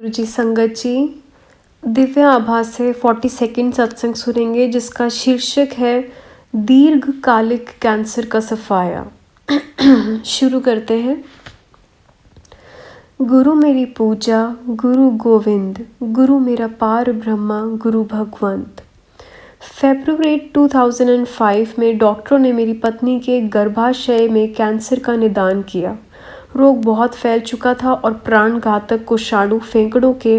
जी संगत जी, दिव्य आभास से 42nd सत्संग सुनेंगे जिसका शीर्षक है दीर्घकालिक कैंसर का सफाया। शुरू करते हैं। गुरु मेरी पूजा, गुरु गोविंद, गुरु मेरा पार ब्रह्मा, गुरु भगवंत। फरवरी 2005 में डॉक्टरों ने मेरी पत्नी के गर्भाशय में कैंसर का निदान किया। रोग बहुत फैल चुका था और प्राणघातक कोषाणु फेंकड़ों के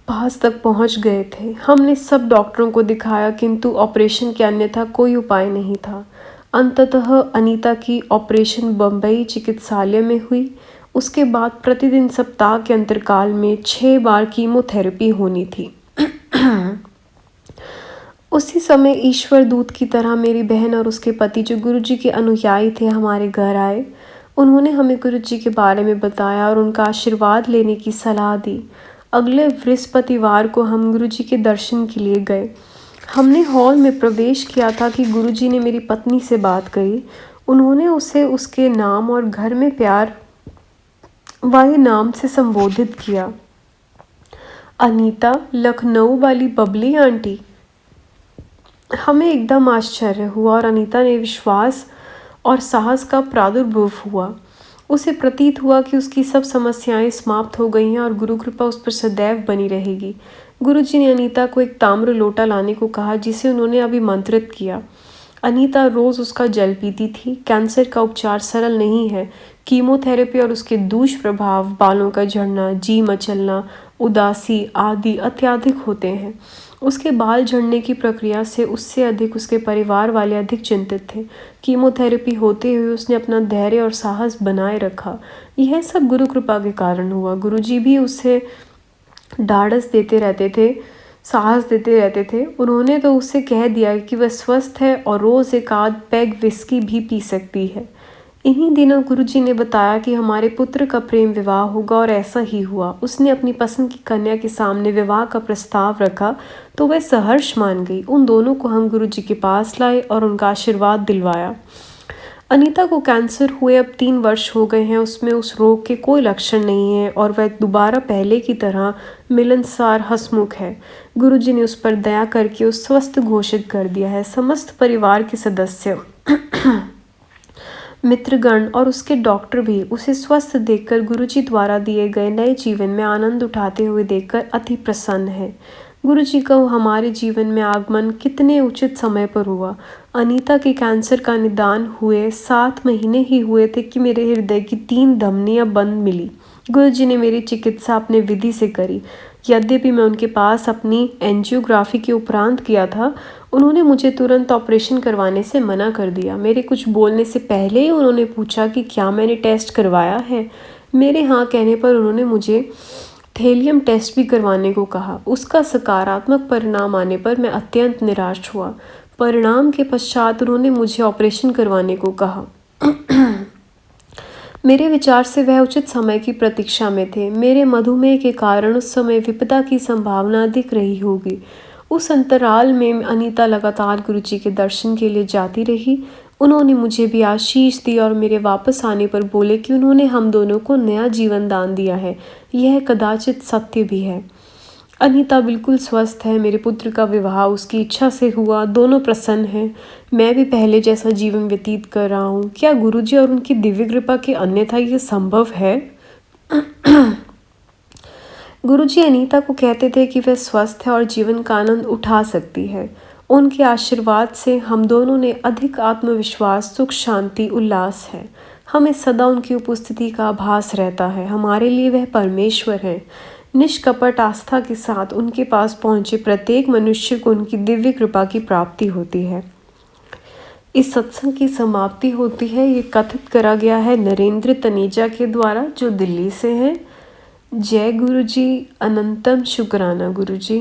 पास तक पहुंच गए थे। हमने सब डॉक्टरों को दिखाया किंतु ऑपरेशन के अन्यथा कोई उपाय नहीं था। अंततः अनीता की ऑपरेशन बम्बई चिकित्सालय में हुई। उसके बाद प्रतिदिन सप्ताह के अंतराल में 6 बार कीमोथेरेपी होनी थी। उसी समय ईश्वर दूत की तरह मेरी बहन और उसके पति जो गुरुजी के अनुयायी थे हमारे घर आए। उन्होंने हमें गुरुजी के बारे में बताया और उनका आशीर्वाद लेने की सलाह दी। अगले बृहस्पतिवार को हम गुरुजी के दर्शन के लिए गए। हमने हॉल में प्रवेश किया था कि गुरुजी ने मेरी पत्नी से बात करी। उन्होंने उसे उसके नाम और घर में प्यार वाले नाम से संबोधित किया। अनीता, लखनऊ वाली बबली आंटी। हमें एकदम आश्चर्य हुआ और अनीता ने विश्वास और साहस का प्रादुर्भाव हुआ। उसे प्रतीत हुआ कि उसकी सब समस्याएं समाप्त हो गई हैं और गुरु कृपा उस पर सदैव बनी रहेगी। गुरुजी ने अनीता को एक ताम्र लोटा लाने को कहा जिसे उन्होंने अभिमंत्रित किया। अनीता रोज उसका जल पीती थी। कैंसर का उपचार सरल नहीं है। कीमोथेरेपी और उसके दुष्प्रभाव, बालों का झड़ना, जी मचलना, उदासी आदि अत्यधिक होते हैं। उसके बाल झड़ने की प्रक्रिया से उससे अधिक उसके परिवार वाले अधिक चिंतित थे। कीमोथेरेपी होते हुए उसने अपना धैर्य और साहस बनाए रखा। यह सब गुरु कृपा के कारण हुआ। गुरुजी भी उसे ढाढ़स देते रहते थे, साहस देते रहते थे। उन्होंने तो उससे कह दिया कि वह स्वस्थ है और रोज़ एक आध पैग विस्की भी पी सकती है। इन्हीं दिनों गुरुजी ने बताया कि हमारे पुत्र का प्रेम विवाह होगा और ऐसा ही हुआ। उसने अपनी पसंद की कन्या के सामने विवाह का प्रस्ताव रखा तो वह सहर्ष मान गई। उन दोनों को हम गुरुजी के पास लाए और उनका आशीर्वाद दिलवाया। अनीता को कैंसर हुए अब 3 वर्ष हो गए हैं। उसमें उस रोग के कोई लक्षण नहीं है और वह दोबारा पहले की तरह मिलनसार हंसमुख है। गुरुजी ने उस पर दया करके उस स्वस्थ घोषित कर दिया है। समस्त परिवार के सदस्य मित्रगण और उसके डॉक्टर भी उसे स्वस्थ देखकर गुरुजी द्वारा दिए गए नए जीवन में आनंद उठाते हुए देखकर अति प्रसन्न है। गुरुजी का हमारे जीवन में आगमन कितने उचित समय पर हुआ। अनीता के कैंसर का निदान हुए 7 महीने ही हुए थे कि मेरे हृदय की 3 धमनियां बंद मिली। गुरुजी ने मेरी चिकित्सा अपने विधि से करी। यद्यपि मैं उनके पास अपनी एंजियोग्राफी के उपरांत किया था, उन्होंने मुझे तुरंत ऑपरेशन करवाने से मना कर दिया। मेरे कुछ बोलने से पहले ही उन्होंने पूछा कि क्या मैंने टेस्ट करवाया है। मेरे हाँ कहने पर उन्होंने मुझे थैलियम टेस्ट भी करवाने को कहा। उसका सकारात्मक परिणाम आने पर मैं अत्यंत निराश हुआ। परिणाम के पश्चात उन्होंने मुझे ऑपरेशन करवाने को कहा। मेरे विचार से वह उचित समय की प्रतीक्षा में थे। मेरे मधुमेह के कारण उस समय विपदा की संभावना अधिक रही होगी। उस अंतराल में अनीता लगातार गुरुजी के दर्शन के लिए जाती रही। उन्होंने मुझे भी आशीष दी और मेरे वापस आने पर बोले कि उन्होंने हम दोनों को नया जीवन दान दिया है। यह कदाचित सत्य भी है। अनीता बिल्कुल स्वस्थ है। मेरे पुत्र का विवाह उसकी इच्छा से हुआ। दोनों प्रसन्न हैं। मैं भी पहले जैसा जीवन व्यतीत कर रहा हूँ। क्या गुरुजी और उनकी दिव्य कृपा के अन्यथा ये संभव है? गुरुजी अनीता को कहते थे कि वह स्वस्थ है और जीवन का आनंद उठा सकती है। उनके आशीर्वाद से हम दोनों ने अधिक आत्मविश्वास, सुख, शांति, उल्लास है। हमें सदा उनकी उपस्थिति का आभास रहता है। हमारे लिए वह परमेश्वर हैं। निष्कपट आस्था के साथ उनके पास पहुँचे प्रत्येक मनुष्य को उनकी दिव्य कृपा की प्राप्ति होती है। इस सत्संग की समाप्ति होती है। ये कथित करा गया है नरेंद्र तनेजा के द्वारा जो दिल्ली से हैं। जय गुरुजी, अनंतम शुक्राना गुरुजी।